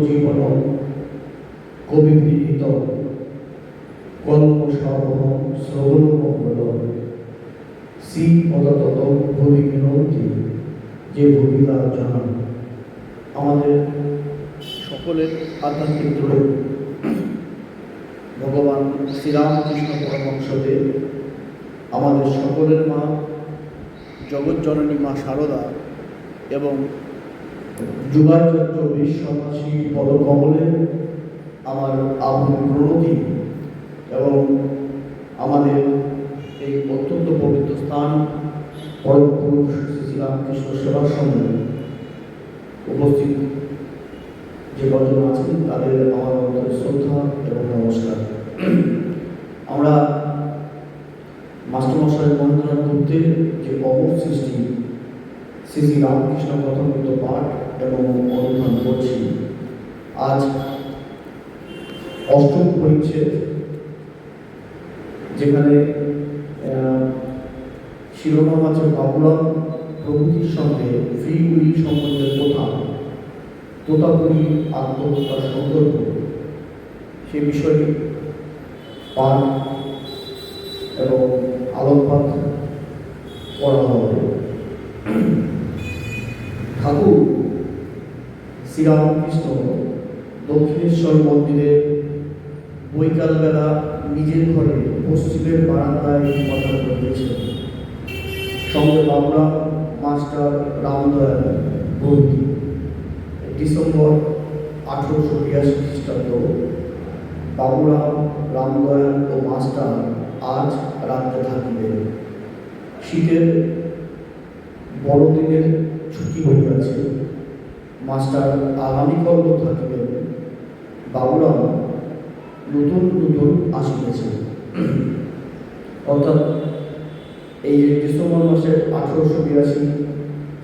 জীবন কবি বিহিত কল্প সর্বম শ্রবণ মঙ্গল শ্রী পদাতত ভূমি বিনন্তি যে ভূমিকা জানান। আমাদের সকলের আধ্যাত্মিক গুরু ভগবান শ্রীরামকৃষ্ণ পরমহংসদেব, আমাদের সকলের মা জগৎজননী মা শারদা এবং যুগাচার্য বিশ্বনাথী পদকমলে আমার আভূমি প্রণতি এবং আমাদের এই অত্যন্ত পবিত্র স্থান পরম পুরুষ শ্রী রামকৃষ্ণ সেবা সঙ্গে উপস্থিত যে কজন আছেন তাদের আমার অন্তরে শ্রদ্ধা এবং নমস্কার। আমরা মাস্টারমশাই বন্দনা করতে যে অমর সৃষ্টি শ্রী শ্রী রামকৃষ্ণ কথামৃত পাঠ এবং অনুধান করছি। আজ অষ্টম পরিচ্ছেদ, যেখানে শিরোনাম আছে বাবুরাম প্রভৃতির সঙ্গে ফ্রি উইল সম্বন্ধের কথা, তোতাপুরি আত্মহত্যার সন্দর্ভ, সে বিষয়ে পাঠ এবং আলোকপাত করা হবে। ঠাকুর শ্রীরামকৃষ্ণ দক্ষিণেশ্বর মন্দিরে বৈকালবেলা নিজের ঘরে পশ্চিমের বারান্দায় কথা বলতেছেন। সঙ্গে বাবুরাম মাস্টার রামদয়াল প্রভৃতি। ডিসেম্বর 1882 খ্রিস্টাব্দ। বাবুরাম, রামদয়াল ও মাস্টার আজ রাত্রে থাকিবেন। শীতের বড়দিনের ছুটি হইয়াছে। মাস্টার আগামীকাল থাকিবেন। বাবুরাম নতুন নতুন আসিতেছে। অর্থাৎ এই যে ডিসেম্বর মাসের 1882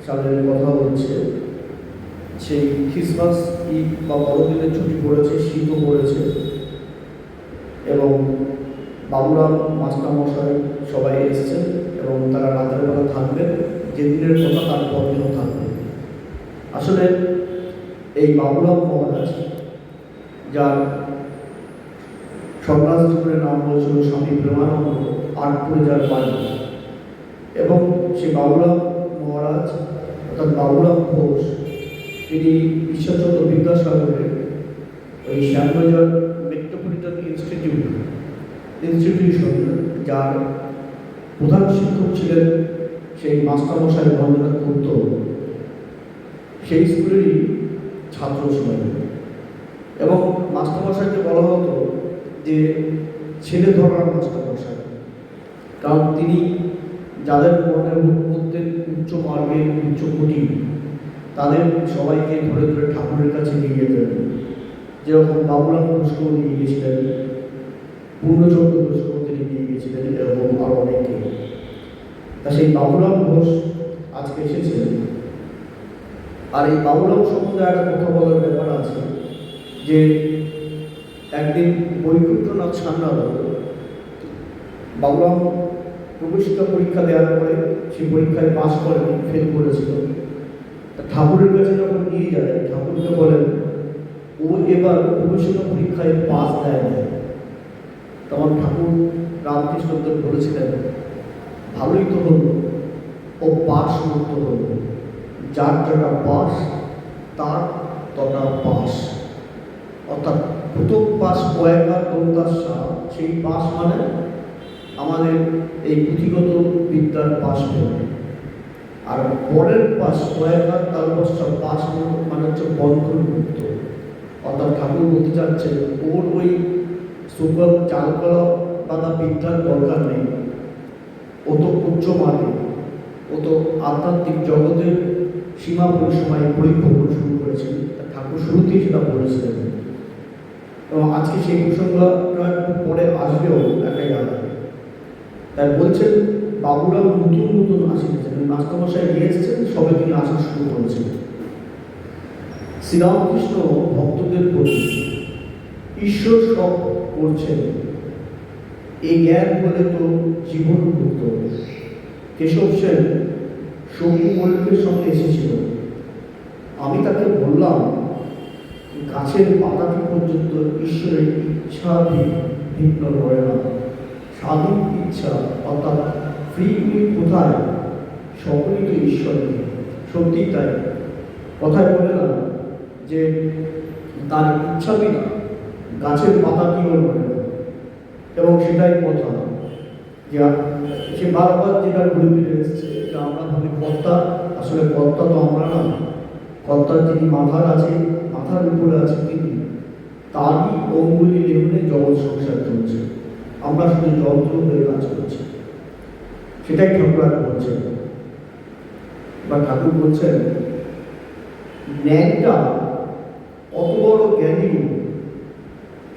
সালের কথা হচ্ছে, সেই খ্রিসমাস ঈদ বা বড়দিনের ছুটি পড়েছে, শীতও পড়েছে এবং বাবুরাম মাস্টারমশাই সবাই এসছেন এবং তারা রাতের বেলা থাকবেন। যেদিনের কথা তার পরদিনও থাকবে। আসলে এই বাবুরাম মহারাজ, যার সন্ন্যাস জীবনের নাম হয়েছিল স্বামী প্রেমানন্দ, আটপুরে যার বাড়ি, এবং সেই বাবুরাম মহারাজ অর্থাৎ বাবুরাম ঘোষ, তিনি ঈশ্বরচন্দ্র বিদ্যাসাগরের ওই শ্যামবাজার মেট্রোপলিটন ইনস্টিটিউশন, যার প্রধান শিক্ষক ছিলেন সেই মাস্টারমশাই বন্দনা করত, সেই স্কুলেরই ছাত্র ছিলেন। এবং মাস্টারমশাইকে বলা হতো যে ছেলে ধরার মাস্টারমশাই, কারণ তিনি যাদের মনের মধ্যে উচ্চ মার্গের উচ্চ কোটি, তাদের সবাইকে ধরে ধরে ঠাকুরের কাছে নিয়ে যেতেন। যেরকম বাবুরাম ঘোষকেও নিয়ে গিয়েছিলেন, পূর্ণচন্দ্র ঘোষকেও তিনি নিয়ে গিয়েছিলেন, এরকম আরও অনেকে। তা সেই বাবুরাম ঘোষ আজকে এসেছিলেন। আর এই বাবুরাম সম্বন্ধে একটা কথা বলার ব্যাপার আছে যে একদিন বৈকুণ্ঠনাথ সান্যাল বাবুরাম প্রবেশিকা পরীক্ষা দেওয়ার পরে সেই পরীক্ষায় পাস করেনি, ফেল করেছিল। ঠাকুরের কাছে যখন নিয়ে যায়, ঠাকুরকে বলেন ও এবার প্রবেশিকা পরীক্ষায় পাস দেয় না। তখন ঠাকুর রামকৃষ্ণদেব বলেছিলেন, ভালোই তো হলো, ও পাস মুক্ত হল। যার যটা পাস তার তটা পাস। অর্থাৎ প্রথম পাস কয়েকবার দৌতাসা, সেই পাস মানে আমাদের এই পুঁথিগত বিদ্যার পাস হবে। আর পরের পাস কয়েকবার তার পাস মানে হচ্ছে বন্ধনমুক্ত। অর্থাৎ ঠাকুর বলতে চাচ্ছেন ওর ওই সুকল চালকলা বাঁধা বিদ্যার দরকার নেই। ও তো উচ্চ মার্গে, ও তো আধ্যাত্মিক জগতের সীমা পরিসীমায় পরিভ্রমণ শুরু করেছেন। ঠাকুর শুরুতেই সেটা বলেছিলেন এবং আজকে সেই প্রসঙ্গটা একটু পরে আসবেও একটা জায়গায়। তাই বলছেন বাবুরাম নতুন নতুন আসিতেছেন, মাস্টারমশাই নিয়ে এসেছেন, সবে তিনি আসা শুরু করেছেন। শ্রীরামকৃষ্ণ ভক্তদের প্রতি ঈশ্বর সব করছেন, এই জ্ঞান বলে তো জীবন মুক্ত। কেশব সেন শম্ভু মল্লিকের সঙ্গে এসেছিল। আমি তাকে বললাম গাছের পাতাটি পর্যন্ত ঈশ্বরের ইচ্ছা ভিন্ন করে না। স্বাধীন ইচ্ছা অর্থাৎ ফ্রি উইল কোথায়? সকলেই তো ঈশ্বরের। সত্যি তাই, কথায় বলে না যে তার ইচ্ছা বিনা গাছের পাতাটিও নড়ে না। এবং সেটাই কথা যে সে বারবার যেটা ঘুরে ফিরে এসছে যে আমরা ভাবি কর্তা, আসলে কর্তা তো আমরা না। কর্তার যিনি মাথার আছে, মাথার উপরে আছে তিনি, তারই অঙ্গুলি লেবনে জগৎ সংসার চলছে। আমরা শুধু যন্ত্র হয়ে কাজ করছি। সেটাই ঠাকুর আগে বলছেন। বা ঠাকুর বলছেন ন্যাংটা অত বড় জ্ঞানী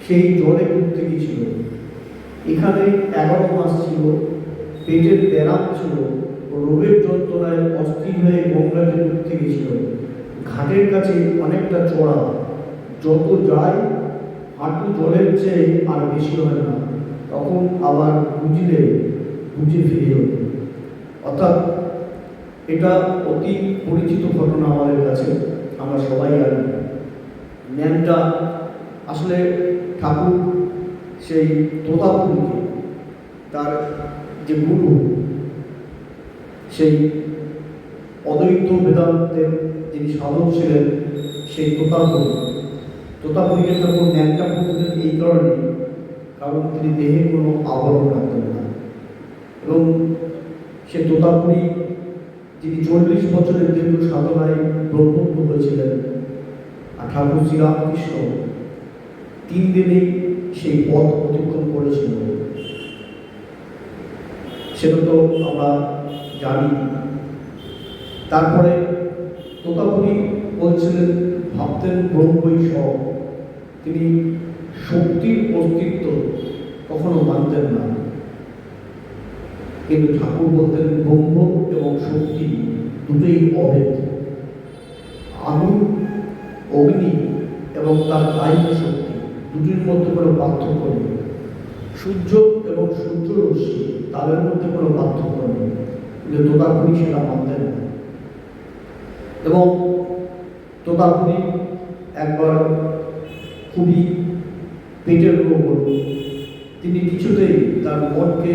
সেই জলে ঘুরতে গিয়েছিল। এখানে 11 মাস ছিল, পেটের ব্যারাম ছিল, রোগের যন্ত্রণায় অস্থির হয়ে গঙ্গাতে ঘুরতে গিয়েছিল। ঘাটের কাছে অনেকটা চড়া, যত যায় হাঁটু জলের চেয়ে আর বেশি হয় না। তখন আবার বুঝে ফিরে হতো। অর্থাৎ এটা অতি পরিচিত ঘটনা আমাদের কাছে, আমরা সবাই জানি। ন্যাংটা আসলে ঠাকুর সেই তোতাপুরীকে, তার যে গুরু, সেই অদ্বৈত বেদান্তের যিনি সাধক ছিলেন, সেই তোতাপুরীকে ঠাকুর ন্যাংটা করতেন এই কারণে, কারণ তিনি দেহে কোনো আবরণ রাখতেন না। এবং সে তোতাপুরী যিনি 40 বছরের দীর্ঘ সাধনায় ব্রহ্মজ্ঞ হয়েছিলেন, আর ঠাকুর শ্রীরামকৃষ্ণ 3 দিনেই সেই পথ অতিক্রম করেছিল। সেটা তো আমরা জানি। তারপরে তোতাপুরী বলছিলেন, ভাবতেন ব্রহ্মই সব। তিনি শক্তির অস্তিত্ব কখনো মানতেন না। কিন্তু ঠাকুর বলতেন ব্রহ্ম এবং শক্তি দুটোই অভেদ। আগুন, অগ্নি এবং তার কায়িক শক্তি দুটির মধ্যে কোনো পার্থক্য নেই। সূর্য এবং সূর্য রশ্মি তাদের মধ্যে কোনো পার্থক্য নেই। কিন্তু তোতাপুরী সেটা মানতেন না। এবং তোতাপুরী একবার খুবই পেটের রোগ হল। তিনি কিছুতেই তার মনকে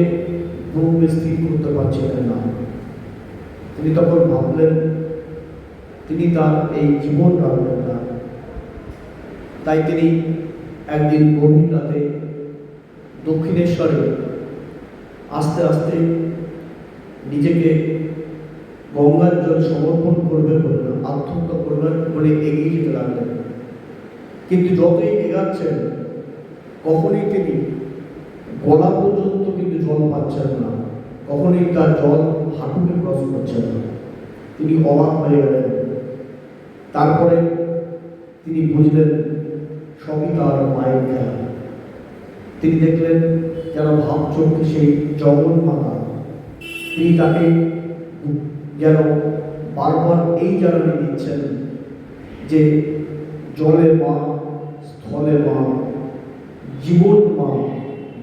ব্রহ্মে স্থির করতে পারছিলেন না। তিনি তখন ভাবলেন তিনি তার এই জীবন রাখবেন না। তাই তিনি একদিন গভীর রাতে দক্ষিণেশ্বরে আস্তে আস্তে নিজেকে গঙ্গার জল সমর্পণ করবে বলে না, আত্মহত্যা করবেন বলে এগিয়ে যেতে লাগলেন। কিন্তু যতই এগাচ্ছেন কখনই তিনি গলা পর্যন্ত কিন্তু জল পাচ্ছেন না, কখনই তার জল হাঁটুকে ক্রস করছেন না। তিনি অবাক হয়ে গেলেন। তারপরে তিনি বুঝলেন সবই তার মায়ের খেলা। তিনি দেখলেন যেন ভাবচোখে সেই জগন মাতা, তিনি তাকে যেন বারবার এই জানানি দিচ্ছেন যে জলে মা, স্থলে মা, জীবন মা,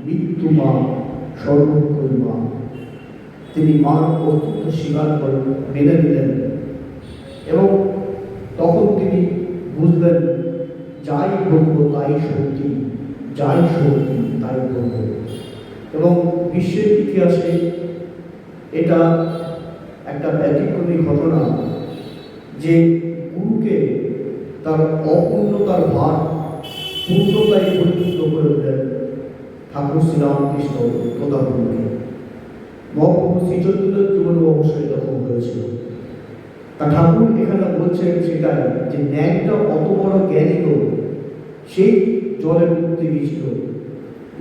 মৃত্যু মা, সর্বক্ষণ মা। তিনি মার অস্তিত্ব স্বীকার করেন, মেনে নিলেন। এবং তখন তিনি বুঝলেন যাই ব্রহ্ম তাই শক্তি, যাই শক্তি তাই ব্রহ্ম। এবং বিশ্বের ইতিহাসে এটা একটা ব্যতিক্রমী ঘটনা যে গুরুকে তার অপূর্ণতার ভার পূর্ণতায় পরিণত করে দিলেন ঠাকুর শ্রীরামকৃষ্ণ তোতাপুরীকে। মহাপ্রভু শ্রীচৈতন্যের জীবনে অবশ্যই এরকম হয়েছিল। তা ঠাকুর এখানে বলছেন সেটাই যে ন্যাংটা অত বড় জ্ঞানী লোক, সেই জলে ডুবতে গিয়েছিল।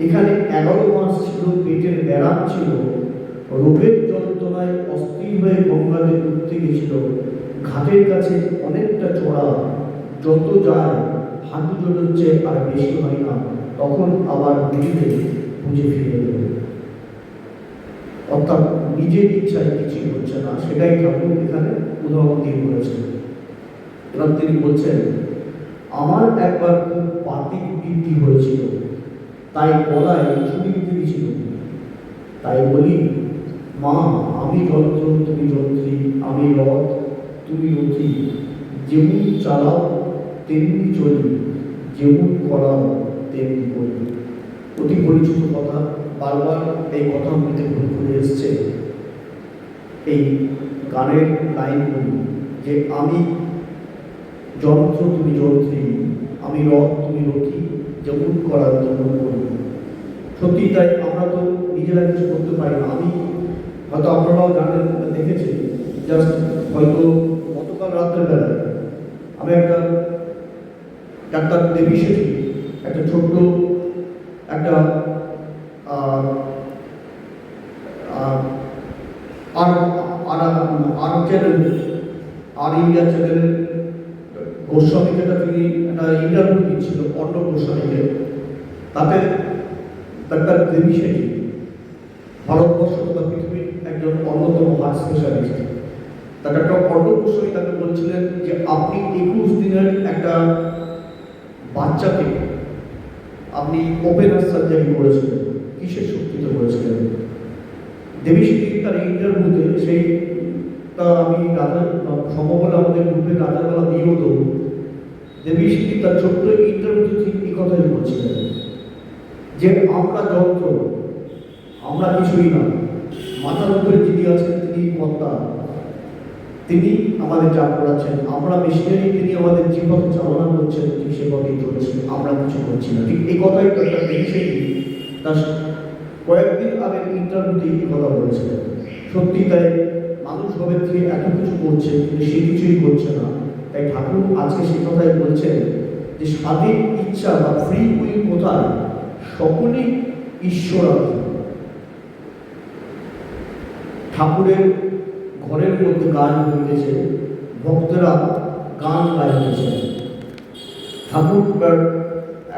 এখানে 11 মাস ছিল, পেটের ব্যারাম ছিল, রোগের যন্ত্রণায় অস্থির হয়ে গঙ্গাতে ডুবতে গিয়েছিল। ঘাটের কাছে অনেকটা চড়া, যত যায় হাঁটু জলের চেয়ে আর বেশি হয় না। তখন আবার বুঝে ফিরে এল। অর্থাৎ নিজের ইচ্ছায় কিছুই হচ্ছে না, সেটাই ঠাকুর এখানে উদাহরণ দিয়ে বলেছেন। এবার তিনি বলছেন আমার একবার খুব পাতিক বৃদ্ধি হয়েছিল, তাই গলায় ছুরি দিতে গেছিল। তাই বলি মা আমি যন্ত্র তুমি যন্ত্রী, আমি রথ তুমি রথী, যেমন চালাও তেমনি চলি, যেমন করাও তেমনি করি। অতি পরিচিত কথা, বারবার এই কথা মধ্যে ঘুরে এসছে এই গানের লাইনগুলি, যে আমি যন্ত্র তুমি যন্ত্রী, আমি রথ তুমি রথী, যেমন করার তেমন করি। সত্যি তাই, আমরা তো নিজেরা কিছু করতে পারি না। আমি হয়তো আপনারাও জানেন, দেখেছেন, জাস্ট হয়তো গতকাল রাত্রের বেলায় আমি একটা ডাক্তার দেবী শেঠি একটা ছোট্ট একটা আর চ্যানেল, আর ইন্ডিয়া চ্যানেলের গোস্বামী, যেটা তিনি একটা ইন্টারভিউ দিচ্ছিল অর্ণ গোস্বামীকে, তাতে ডাক্তার দেবী শেঠি ভারতবর্ষ তথা পৃথিবীর একজন অন্যতম হার্ট স্পেশালিস্ট, তা ডাক্তার অর্ণ গোস্বামী তাকে বলছিলেন যে আপনি 21 দিনের একটা বাচ্চাকে আপনি ওপেন হার্ট সার্জারি করেছিলেন, কিসের শক্তিতে করেছিলেন? দেবী শেঠি তার ইন্টারভিউতে সেইটা আমি রাতের সম্ভব হলে আমাদের গ্রুপে রাতের বেলা দিয়েও দেবো। দেবী শেঠি তার ছোট্ট ইন্টারভিউতে ঠিক এই কথাই বলছিলেন যে আমরা যন্ত্র, আমরা কিছুই না, মাথার উপরে যিনি আছেন তিনি কর্তা, তিনি আমাদের যা করাচ্ছেন, আমরা মেশিনারি, তিনি আমাদের যে পথে চালনা করছেন ঠিক সে পথেই চলেছেন, আমরা কিছু করছি না। ঠিক এই কথাই ডাক্তার দেবী শেঠি তার কয়েকদিন আগের ইন্টারভিউতে এই কথা বলেছিলেন। সত্যি তাই, মানুষ হবে থেকে এত কিছু করছে কিন্তু সে কিছুই করছে না। তাই ঠাকুর আজকে সে কথাই বলছেন যে স্বাধীন ইচ্ছা বা ফ্রি উইল কোথায়, সকলেই ঈশ্বর আছে। ঠাকুরের ঘরের মধ্যে গান হইতেছে, ভক্তরা গান গাইতেছে। ঠাকুর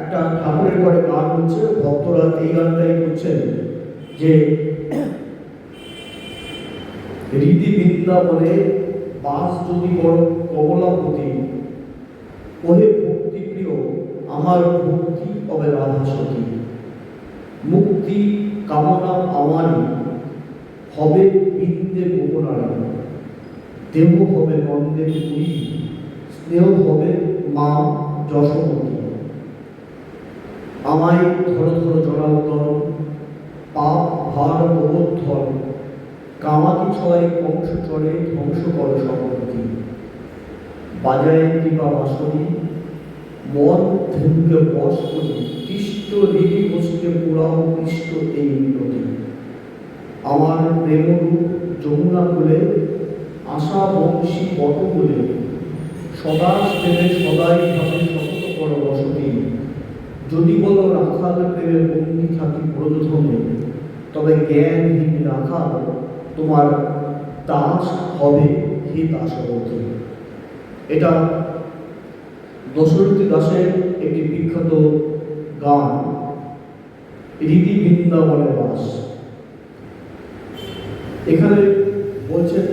একটা ঠাকুরের ঘরে গান হচ্ছে, ভক্তরা এই গানটাই করছেন যে হৃদি বৃন্দাবনে বাস যদি বড় কমলাপতি, ওহে ভক্তি প্রিয় আমার ভক্তি হবে রাধা সতী। মুক্তি কামনা আমারই, হবে বৃন্দে গোপনারী, দেহ হবে নন্দের পুরী, স্নেহ হবে মা যশোমতী। আমায় ধর ধর জনার্দন, পাপ ভার প্রবোধন, কামাতি ছয় কংস চড়ে ধ্বংস কর সম্পত্তি। বাজায় কিংবা বাসনি, মন ধূমকে বশ করি, কৃষ্ট হৃদি বসতে পুরাও কৃষ্ট এই মিনতি। আমার প্রেমরূপ যমুনা কুলে, আশা বংশী বটকুলে, সদা প্রেমে সদাই ভাবে শপথ কর বসতি। যদি বলো রাখাল প্রেমে বন্দী থাকি প্রথমে, তবে জ্ঞানহীন রাখাল তোমার দাস হবে হে দাসরথী। এটা দশরথী দাসের একটি বিখ্যাত গান, হৃদি বৃন্দাবনে বাস। এখানে বলছেন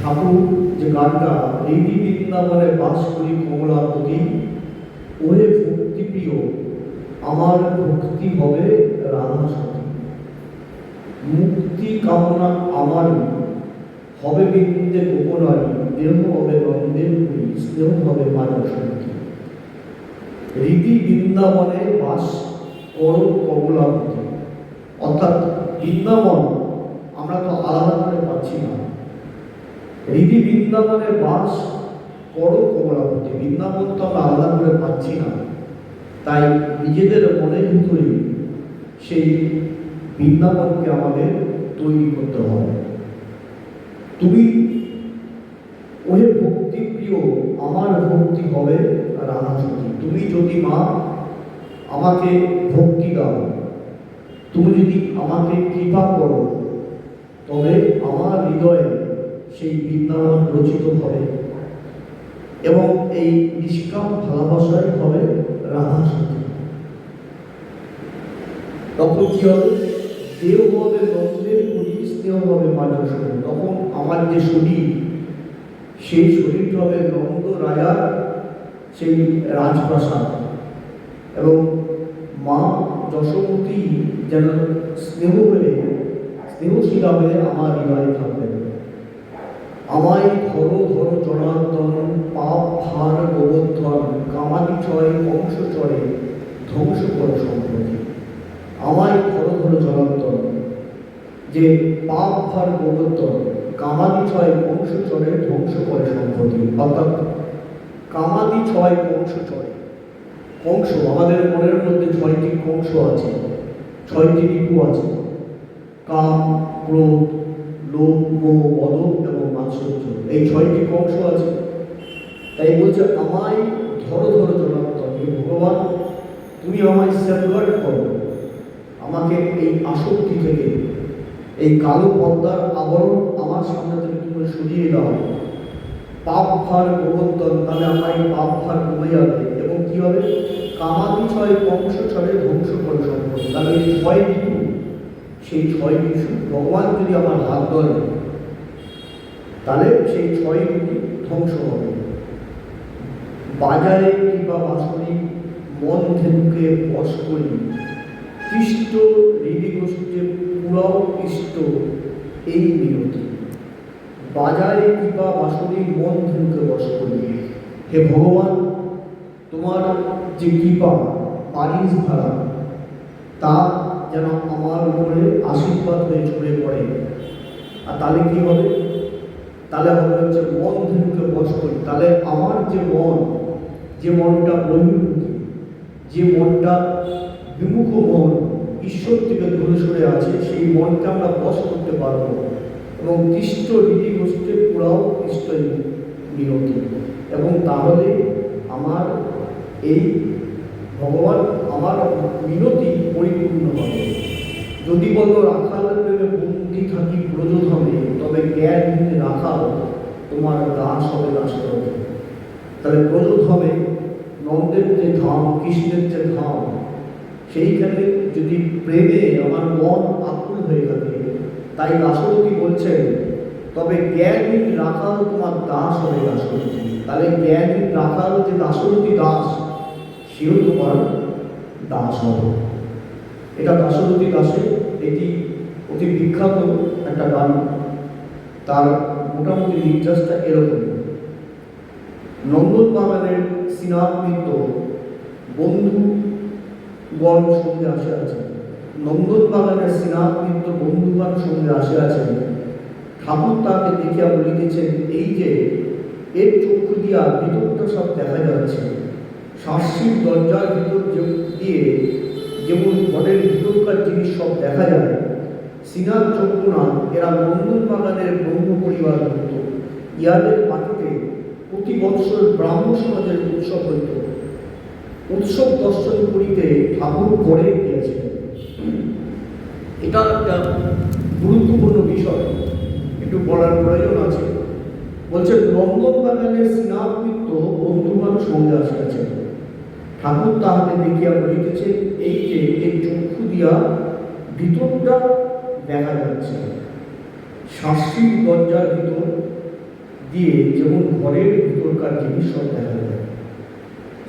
ঠাকুর যে গানটা, হৃদি বৃন্দাবনে বাস করি কমলাপতি, ওহে ভক্তি প্রিয় আমার ভক্তি হবে রাধা সতী। মুক্তি কামনা আমার হবে বৃন্দে গোপনারী, দেহ হবে নন্দের পুরী, স্নেহ হবে মা যশোমতী। হৃদি বৃন্দাবনে বাস করো কমলাপতি, অর্থাৎ বৃন্দাবন আমরা তো আলাদা করে পাচ্ছি না। হৃদি বৃন্দাবনে বাস করো কমলাপতি, বৃন্দাবন তো আমরা আলাদা করে পাচ্ছি না। তাই নিজেদের মনের ভিতরে সেই বৃন্দাবনকে আমাদের তৈরি করতে হবে। তুমি ওহে ভক্তি প্রিয় আমার ভক্তি হবে রাধা সতী। তুমি যদি মা আমাকে ভক্তি দাও, তুমি যদি আমাকে কৃপা করো, তবে আমার হৃদয়ে সেই বৃন্দাবন রচিত হবে এবং এই নিষ্কাম ভালোবাসাই হবে রাধা সতী। তখন কি হবে? দেহ হবে নন্দের পুরী, স্নেহ হবে মা যশোমতী। তখন আমার যে শরীর, সেই শরীরটা হবে নন্দ রাজার সেই রাজপ্রাসাদ, এবং মা যশোমতী যেন স্নেহশীলা হয়ে আমার হৃদয়ে থাকবেন। আমায় ধরো ধরো জনার্দন, পাপ ভার গোবর্ধন, কামাদি ছয় বংশ চরে, ধ্বংস করো সম্প্রতি। আমায় ধরো ধরো জনার্দন, যে পাপ ভার গোবর্ধন, কামাদি ছয় বংশ চরে, ধ্বংস করে সম্প্রতি। অর্থাৎ কামাদি ছয় বংশ চরে, কংস, আমাদের মনের মধ্যে 6টি কংস আছে, 6টি রিপু আছে, কাম, ক্রোধ, লোভ, মোহ, মদ এবং মাৎসর্য, এই 6টি কংস আছে। তাই বলছে আমায় ধরো ধরো জনার্দন, হে ভগবান তুমি আমায় সেফগার্ড করো, আমাকে এই আসক্তি থেকে, এই কালো পর্দার আবরণ আমার সামনে থেকে তুমি সরিয়ে দাও। পাপ ভার গোবর্ধন, তাহলে আমার এই পাপ ভার কমে যাবে এবং কি হবে, কামাদি ছয় কংস ছড়ে ধ্বংস করে সম্পদ। তাহলে এই 6 ঋতু, সেই 6 ঋতু ভগবান যদি আমার হাত ধরে তাহলে সেই 6 ঋতু ধ্বংস হবে। বাজারে কিংবা বাসনে মন ধেনুকে বশ করি, কৃষ্ট হৃদি গোষ্ঠে পুরাও কৃষ্ট এই বিরতি। বাজারে কিংবা বাসনে মন ধেনুকে বশ করি। হে ভগবান তোমার যে কৃপা বারিশ ধারা, তা যেন আমার উপরে আশীর্বাদ হয়ে ছড়ে পড়ে। আর তাহলে কি হবে, তাহলে হবে হচ্ছে মন ধেনুকে বশ করি। তাহলে আমার যে মন, যে মনটা বহির্মুখী, যে মনটা বিমুখ মন, ঈশ্বর থেকে দূরে সরে আছে, সেই মনকে আমরা বশ করতে পারবো এবং কৃষ্ট রীতি গোষ্ঠে পুরাও কৃষ্ট বিরতি। এবং তাহলে আমার এই ভগবান আমার মিনতি পরিপূর্ণ হবে। যদি বলো রাখালের প্রেমে বন্দি থাকি ব্রজধামে, তবে জ্ঞানহীন রাখাল তোমার দাস হবে দাসরথে। তাহলে ব্রজধামে নন্দের যে ধাম, কৃষ্ণের যে ধাম, সেইখানে যদি প্রেমে আমার মন আকুল হয়ে থাকে, তাই দাশরথী বলছেন তবে জ্ঞানহীন রাখাল তোমার দাস হবে দাশরথী। তাহলে জ্ঞানহীন রাখাল যে দাশরথী দাস, সেও তোমার দাস হবে। এটা দাশরথী দাসের এটি অতি বিখ্যাত একটা গান। তার মোটামুটি নির্যাসটা এরকম: নন্দন বাগানের স্নেহান্বিত বন্ধুগণ সঙ্গে আসে আছেন, নন্দন বাগানের স্নেহান্বিত বন্ধুগণ সঙ্গে আসে আছেন। ঠাকুর তাকে দেখিয়া বলিতেছেন, এই যে এর চক্ষু দিয়া ভিতরটা সব দেখা যাচ্ছে, শাস্ত্রীর দরজার ভিতর দিয়ে যেমন ঘরের ভিতরকার জিনিস সব দেখা যায়, শ্রীনাথ চক্ষুনাথ এরা নন্দন বাগানের ব্রহ্ম পরিবার হইত। ইহাদের মাটিতে প্রতি বৎসর ব্রাহ্ম সমাজের উৎসব হইত। উৎসব দর্শন করিতে ঠাকুর ঘরে গিয়েছিলেন। এটা একটা গুরুত্বপূর্ণ বিষয়, একটু বলার প্রয়োজন আছে। বলছে নন্দন বাগানের স্নেহান্বিত বন্ধুগণ সঙ্গে আসিয়াছেন। ঠাকুর তাহাকে দেখিয়া বলিতেছেন, এই যে এই চক্ষু দিয়া ভিতরটা দেখা যাচ্ছে, শাস্ত্রীর দরজার ভিতর দিয়ে যেমন ঘরের ভিতরকার জিনিস সব দেখা যায়।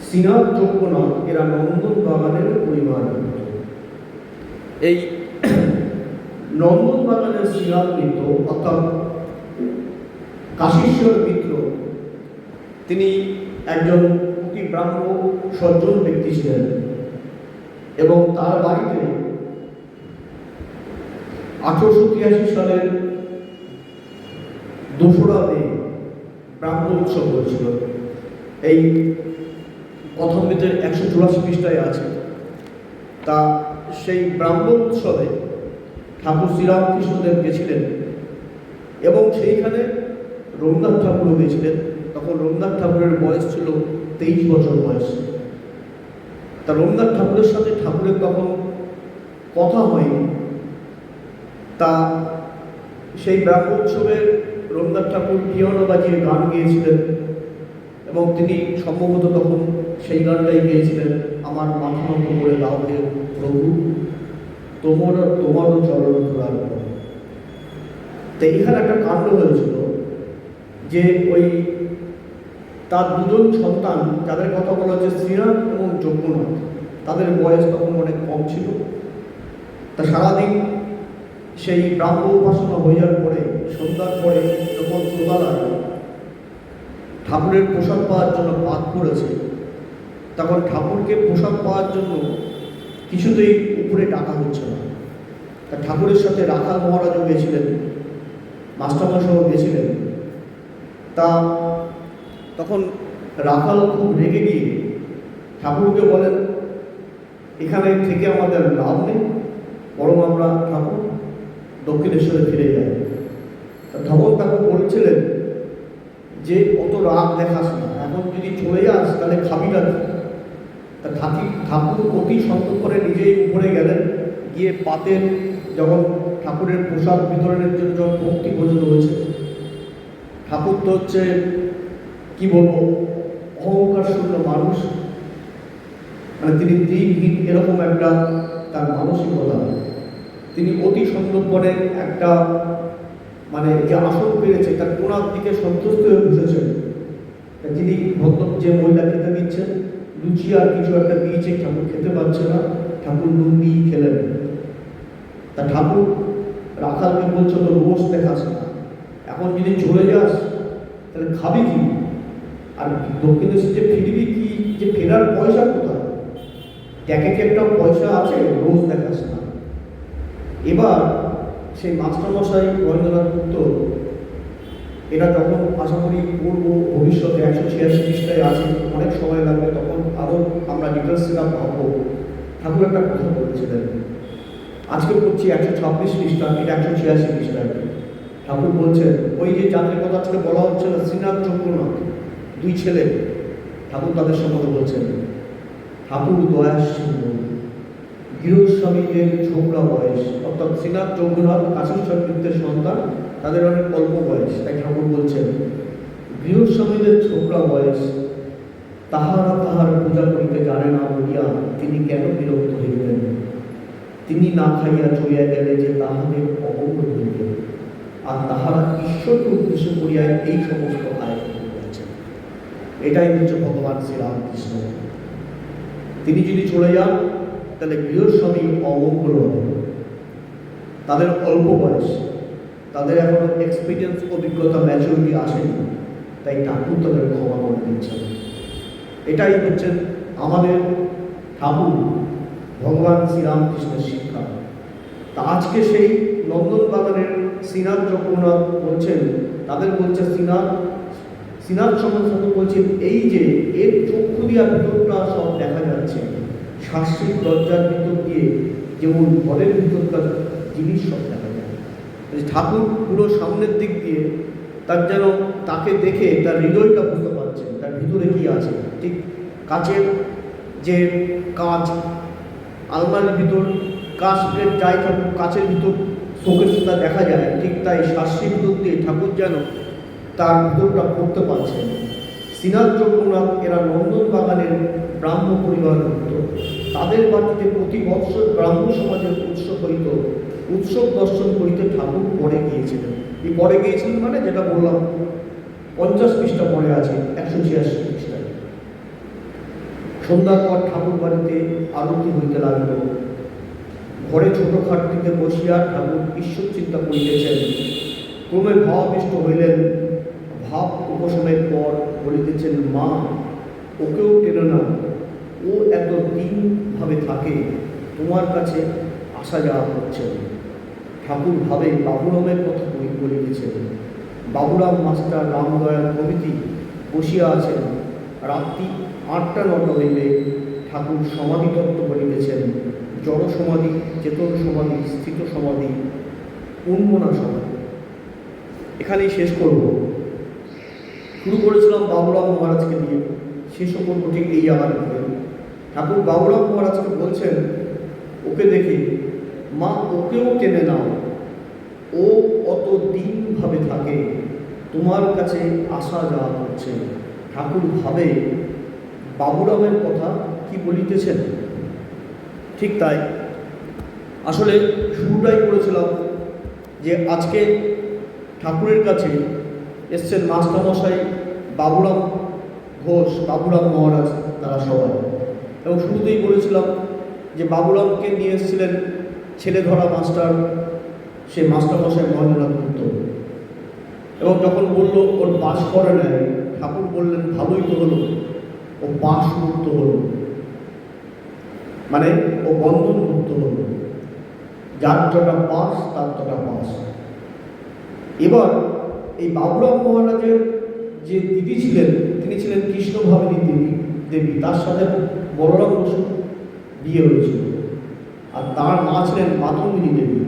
শ্রীনাথ চক্ষুনাথ এরা নন্দন বাগানের পরিবার। এই নন্দন বাগানের শ্রীনাথ মিত্র অর্থাৎ কাশীশ্বর মিত্র, তিনি একজন অতি ব্রাহ্ম সজ্জন ব্যক্তি ছিলেন এবং তার বাড়িতে 1883 সালের 2রা মে ব্রাহ্ম উৎসব হয়েছিল। এই কথম্বিতের 184 পৃষ্ঠায় আছে। তা সেই ব্রাহ্ম উৎসবে ঠাকুর শ্রীরামকৃষ্ণদেব গেছিলেন এবং সেইখানে রবীন্দ্রনাথ ঠাকুরও গেছিলেন। তখন রবীন্দ্রনাথ ঠাকুরের বয়স ছিল 23 বছর বয়স। তা রবীন্দ্রনাথ ঠাকুরের সাথে ঠাকুরের তখন কথা হয়নি। তা সেই ব্রাহ্ম উৎসবে রবীন্দ্রনাথ ঠাকুর পিয়ানো বাজিয়ে গান গেয়েছিলেন এবং তিনি সম্ভবত তখন সেই গানটাই গেয়েছিলেন, আমার মাথা নত করে দাও হে প্রভু, তোমারও চরণ ধরার পর। তো এখানে একটা কাণ্ড হয়েছিল যে ওই তার 2জন সন্তান, যাদের কথা বলা হচ্ছে শ্রীনাথ এবং যজ্ঞনাথ, তাদের বয়স তখন অনেক কম ছিল। তা সারাদিন সেই ব্রাহ্ম উপাসনা হয়ে যাওয়ার পরে সন্ধ্যার পরে যখন দোতলায় ঠাকুরের প্রসাদ পাওয়ার জন্য পাত পড়েছে, তখন ঠাকুরকে প্রসাদ পাওয়ার জন্য কিছুতেই উপরে ডাকা হচ্ছে না। তা ঠাকুরের সাথে রাখাল মহারাজও গেছিলেন, মাস্টারমশাইও গেছিলেন। তা তখন রাখাল খুব রেগে গিয়ে ঠাকুরকে বলেন, এখানে থেকে আমাদের লাভ নেই, বরং আমরা ঠাকুর দক্ষিণেশ্বরে ফিরে যাই। তা ঠাকুর বলছিলেন যে অত রাগ দেখাস না, এখন যদি চলে যাস তাহলে খাবিটা। তা ঠাকুর অতি সন্তোষ করে নিজেই উপরে গেলেন, গিয়ে পাতের যখন ঠাকুরের প্রসাদ বিতরণের জন্য যখন ভক্তি ভোজন হয়েছে, ঠাকুর তো হচ্ছে কি বলবো, অহংকার শূন্য মানুষ, মানে তিনি দিনহীন এরকম একটা তার মানসিকতা। তিনি অতি সন্তর্পণে একটা মানে যে আসন পেরেছে তার কোনার দিকে সন্তুষ্ট হয়ে বসেছেন। যিনি ভক্ত যে মহিলা খেতে দিচ্ছেন, লুচি আর কিছু একটা দিয়েছে, ঠাকুর খেতে পারছে না, ঠাকুর নুন দিয়ে খেলেন। তা ঠাকুর রাখালকে বলছে, তো রোজ দেখাস না, এখন যদি চলে যাস তাহলে খাবি কি, আর দক্ষিণেশ্বর যে ফিরবি কি, যে ফেরার পয়সা কোথায়, ট্যাকে কি একটা পয়সা আছে, রোজ দেখাস না। এবার সেই মাস্টারমশাই রবীন্দ্রনাথ গুপ্ত, এটা যখন আশা করি পড়বো ভবিষ্যতে 186 পৃষ্ঠায় আছে, অনেক সময় লাগবে, তখন আরও আমরা ডিটেলস সেটা পাবো। ঠাকুর একটা কথা বলেছিলেন, আজকে পড়ছি 126 পৃষ্ঠা, এটা 186 পৃষ্ঠায়। ঠাকুর বলছেন, ওই যে যাদের কথা আজকে বলা হচ্ছে না, শ্রীনাথ চক্রনাথ, দুই ছেলে, ঠাকুর তাদের সম্বন্ধে বলছেন, ঠাকুর দয়াশীল গৃহস্বামীদের ছোকরা বয়স, অর্থাৎ শ্রীনাথ চৌধুরাত কাশীশ্বর মিত্রের সন্তান, তাদের অনেক অল্প বয়স। তাই ঠাকুর বলছেন, গৃহস্বামীদের ছোকরা বয়স, তাহারা তাহার পূজা করিতে জানে না বলিয়া তিনি কেন বিরক্ত হইলেন, তিনি না খাইয়া চলিয়া গেলে যে তাহাদের অবঙ্গ হইবে, আর তাহারা ঈশ্বরকে উদ্দেশ্য করিয়া এই সমস্ত আয়োজন করেছেন। এটাই হচ্ছে ভগবান শ্রীরামকৃষ্ণ। তিনি যদি চলে যান তাহলে গৃহস্বামী অমঙ্গল হবে, তাদের অল্প বয়স, তাদের এখন এক্সপিরিয়েন্স, অভিজ্ঞতা, ম্যাচুরিটি আসেনি, তাই ঠাকুর তাদের ক্ষমা করে দিচ্ছেন। এটাই হচ্ছে আমাদের ঠাকুর ভগবান শ্রীরামকৃষ্ণের শিক্ষা। তা আজকে সেই নন্দন বাগানের শ্রীনাথ চক্রনাথ বলছেন, তাদের বলছে শ্রীনাথ চক্রনাথ বলছেন, এই যে এর চক্ষু দিয়া ভিতরটা সব দেখা যাচ্ছে, শাস্ত্রীর দরজার ভিতর দিয়ে যেমন ঘরের ভিতরকার জিনিস সব দেখা যায়। ঠাকুর পুরো সামনের দিক দিয়ে তার যেন তাকে দেখে তার হৃদয়টা বুঝতে পারছেন, তার ভিতরে কি আছে। ঠিক কাচের যে কাঁচ, আলমারির ভিতর কাঁচ প্লেট যাই থাকুক, কাচের ভিতর চোখের সুতা দেখা যায়, ঠিক তাই শাস্ত্রীর ভিতর দিয়ে ঠাকুর যেন তার ভিতরটা পড়তে পারছেন। শ্রীনাথ চক্রনাথ এরা নন্দন বাগানের ব্রাহ্ম পরিবারভুক্ত, তাদের বাড়িতে প্রতি বৎসর ব্রাহ্ম সমাজের উৎসব হইত। উৎসব দর্শন করিতে ঠাকুর পরে গিয়েছিলেন। এই পরে গিয়েছিলেন মানে যেটা বললাম 50 পৃষ্ঠা পরে আছে 186 পৃষ্ঠায়। সন্ধ্যার পর ঠাকুর বাড়িতে আরতি হইতে লাগল। ঘরে ছোট খাটটিতে বসিয়া ঠাকুর ঈশ্বর চিন্তা করিতেছেন। ক্রমে ভাবাবিষ্ট হইলেন। ভাব উপশমের পর বলিতেছেন, মা, ওকেও টেনো না, ও এত দিনভাবে থাকে, তোমার কাছে আসা যাওয়া করছে। ঠাকুর ভাবে বাবুরামের কথা বলিতেছেন। বাবুরাম মাস্টার, রামদয়াল প্রভৃতি বসিয়া আছেন। রাত্রি 8টা-9টা হইলে ঠাকুর সমাধি তত্ত্ব বলিতেছেন। জড় সমাধি, চেতন সমাধি, স্থিত সমাধি, উন্মনা সমাধি। এখানেই শেষ করব। শুরু করেছিলাম বাবুরাম মহারাজকে নিয়ে, শেষও করব ঠিক এই জায়গার উপরে। ঠাকুর বাবুরাম মহারাজকে বলছেন, ওকে দেখে, মা, ওকেও টেনে নাও, ও অত দিনভাবে থাকে, তোমার কাছে আসা যাওয়া করছে। ঠাকুর ভাবে বাবুরামের কথা কি বলিতেছেন। ঠিক তাই, আসলে শুরুটাই করেছিলাম যে আজকে ঠাকুরের কাছে এসছেন মাস্টারমশাই বাবুরাম ঘোষ, বাবুরাম মহারাজ, তারা সবাই। এবং শুরুতেই বলেছিলাম যে বাবুরামকে নিয়ে এসেছিলেন ছেলে ধরা মাস্টার, সে মাস্টারমশাই মহেন্দ্রনাথ গুপ্ত। এবং যখন বললো ওর বাস করে নেয়, ঠাকুর বললেন ভালোই তো হলো, ও বাস মুক্ত হলো, মানে ও বন্ধন মুক্ত হলো, যার যটা পাস তার তটা পাস। এবার এই বাবুরাম মহারাজের যে দিদি ছিলেন, তিনি ছিলেন কৃষ্ণভাবিনী দেবী, তার সাথে বলরাম বসু বিয়ে হয়েছিল, আর তার মা ছিলেন মাতঙ্গিনী দেবী।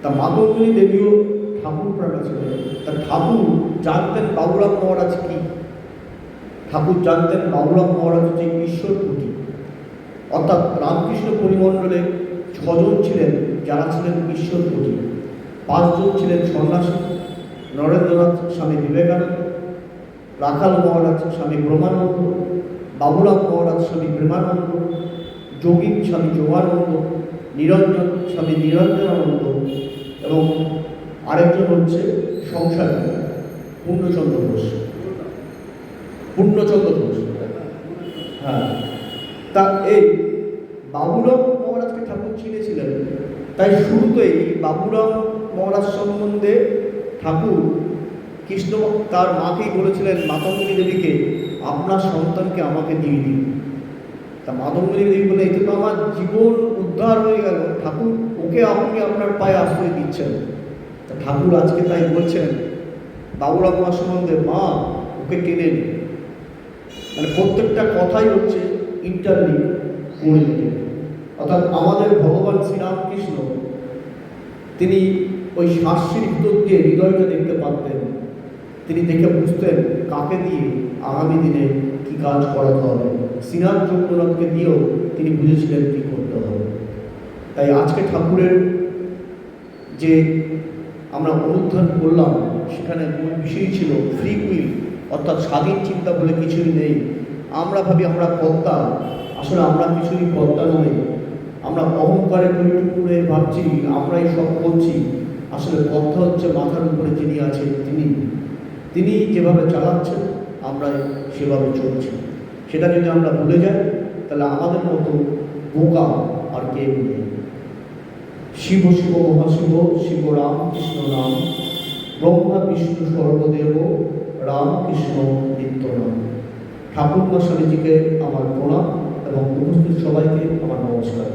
তা মাতঙ্গিনী দেবীও ঠাকুর প্রাণা ছিলেন। তা ঠাকুর জানতেন বাবুরাম মহারাজ কি? ঠাকুর জানতেন বাবুরাম মহারাজ হচ্ছে ঈশ্বর কোটি, অর্থাৎ রামকৃষ্ণ পরিমণ্ডলে 6 জন ছিলেন যারা ছিলেন ঈশ্বর কোটি। 5 জন ছিলেন সন্ন্যাসী, নরেন্দ্রনাথ স্বামী বিবেকানন্দ, রাখাল মহারাজ স্বামী ব্রহ্মানন্দ, বাবুরাম মহারাজ স্বামী প্রেমানন্দ, যোগী স্বামী যোগানন্দ, নিরঞ্জন স্বামী নিরঞ্জনানন্দ, এবং আরেকজন হচ্ছে সংসারী পূর্ণচন্দ্র ঘোষ। হ্যাঁ, তা এই বাবুরাম মহারাজকে ঠাকুর চিনেছিলেন। তাই শুরুতেই বাবুরাম মহারাজ সম্বন্ধে ঠাকুর কৃষ্ণ তার মাকেই বলেছিলেন, মাতঙ্গিনী দেবীকে, আপনার সন্তানকে আমাকে দিয়ে দিন। তা মাতঙ্গিনী দেবী বলে, এতে তো আমার জীবন উদ্ধার হয়ে গেল, ঠাকুর ওকে আপনি আপনার পায়ে আশ্রয় দিচ্ছেন। তা ঠাকুর আজকে তাই বলছেন বাবুরাম মা সম্বন্ধে, মা ওকে টেনে নিন। মানে প্রত্যেকটা কথাই হচ্ছে ইন্টারলিঙ্ক করে দিতে। অর্থাৎ আমাদের ভগবান শ্রীরামকৃষ্ণ তিনি ওই শ্বাসের ভিতর দিয়ে হৃদয়টা দেখতে পারতেন। তিনি দেখে বুঝতেন কাকে দিয়ে আগামী দিনে কি কাজ করাতে হবে। শ্রীনাথ চক্রনাথকে দিয়েও তিনি বুঝেছিলেন কী করতে হবে। তাই আজকে ঠাকুরের যে আমরা অনুধ্যান করলাম, সেখানে মূল বিষয় ছিল ফ্রি উইল, অর্থাৎ স্বাধীন চিন্তা বলে কিছুই নেই। আমরা ভাবি আমরা কর্তা, আসলে আমরা কিছুই কর্তা নই। আমরা অহংকারে পরিটুকুরে ভাবছি আমরাই সব করছি, আসলে কর্তা হচ্ছে মাথার উপরে যিনি আছেন তিনি যেভাবে চালাচ্ছেন আমরা সেভাবে চলছি। সেটা যদি আমরা ভুলে যাই তাহলে আমাদের মতো বোকা আর কেউ নেই। শিব শিব মহাশিব, শিব রাম কৃষ্ণ নাম, ব্রহ্মা বিষ্ণু সর্বদেব, রামকৃষ্ণ নিত্য নাম। ঠাকুর মা স্বামীজিকে আমার প্রণাম এবং উপস্থিত সবাইকে আমার নমস্কার।